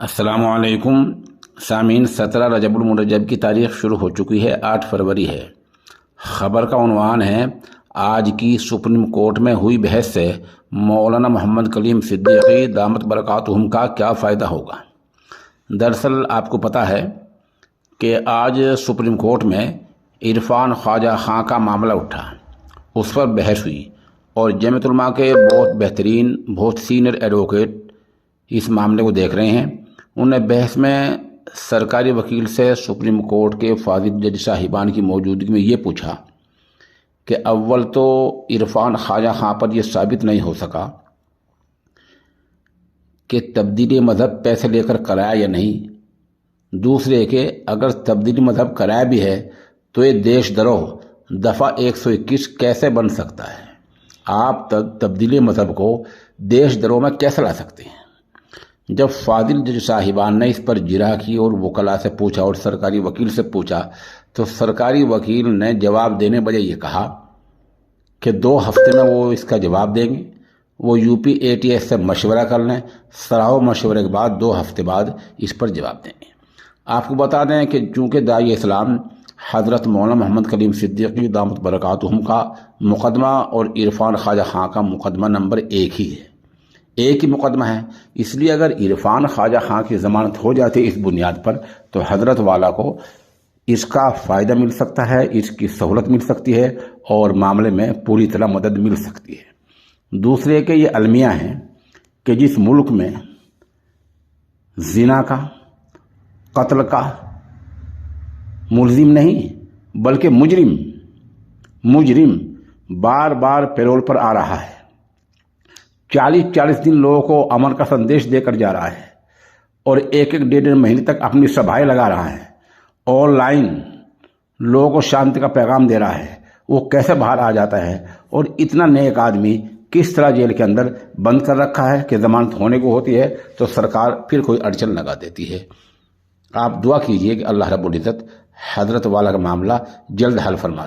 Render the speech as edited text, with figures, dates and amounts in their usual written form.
السلام علیکم سامعین، 17 رجب المرجب کی تاریخ شروع ہو چکی ہے، 8 فروری ہے۔ خبر کا عنوان ہے آج کی سپریم کورٹ میں ہوئی بحث سے مولانا محمد کلیم صدیقی دامت برکاتہم کا کیا فائدہ ہوگا۔ دراصل آپ کو پتہ ہے کہ آج سپریم کورٹ میں عرفان خواجہ خان کا معاملہ اٹھا، اس پر بحث ہوئی اور جمعیت علماء کے بہت بہترین بہت سینئر ایڈوکیٹ اس معاملے کو دیکھ رہے ہیں۔ انہوں نے بحث میں سرکاری وکیل سے سپریم کورٹ کے فاضل جج صاحبان کی موجودگی میں یہ پوچھا کہ اول تو عرفان خواجہ خان پر یہ ثابت نہیں ہو سکا کہ تبدیلی مذہب پیسے لے کر کرایا یا نہیں، دوسرے کہ اگر تبدیلی مذہب کرایا بھی ہے تو یہ دیش دروہ دفعہ 121 کیسے بن سکتا ہے؟ آپ تبدیلی مذہب کو دیش دروہ میں کیسے لا سکتے ہیں؟ جب فاضل جج صاحبان نے اس پر جرح کی اور وکلاء سے پوچھا اور سرکاری وکیل سے پوچھا تو سرکاری وکیل نے جواب دینے بجائے یہ کہا کہ 2 ہفتے میں وہ اس کا جواب دیں گے، وہ UPATS سے مشورہ کر لیں، صلاح و مشورے کے بعد 2 ہفتے بعد اس پر جواب دیں گے۔ آپ کو بتا دیں کہ چونکہ داعی اسلام حضرت مولانا محمد کلیم صدیقی دامت برکاتہم کا مقدمہ اور عرفان خواجہ خان کا مقدمہ نمبر 1 ہی ہے، ایک ہی مقدمہ ہے، اس لیے اگر عرفان خواجہ خان کی ضمانت ہو جاتی اس بنیاد پر تو حضرت والا کو اس کا فائدہ مل سکتا ہے، اس کی سہولت مل سکتی ہے اور معاملے میں پوری طرح مدد مل سکتی ہے۔ دوسرے کہ یہ المیہ ہیں کہ جس ملک میں زنا کا، قتل کا ملزم نہیں بلکہ مجرم بار بار پیرول پر آ رہا ہے، 40 دن لوگوں کو امن کا سندیش دے کر جا رہا ہے اور 1-1.5 مہینے تک اپنی سبھائیں لگا رہا ہے، آن لائن لوگوں کو شانتی کا پیغام دے رہا ہے، وہ کیسے باہر آ جاتا ہے؟ اور اتنا نیک آدمی کس طرح جیل کے اندر بند کر رکھا ہے کہ ضمانت ہونے کو ہوتی ہے تو سرکار پھر کوئی اڑچن لگا دیتی ہے۔ آپ دعا کیجئے کہ اللہ رب العزت حضرت والا کا معاملہ جلد حل فرما۔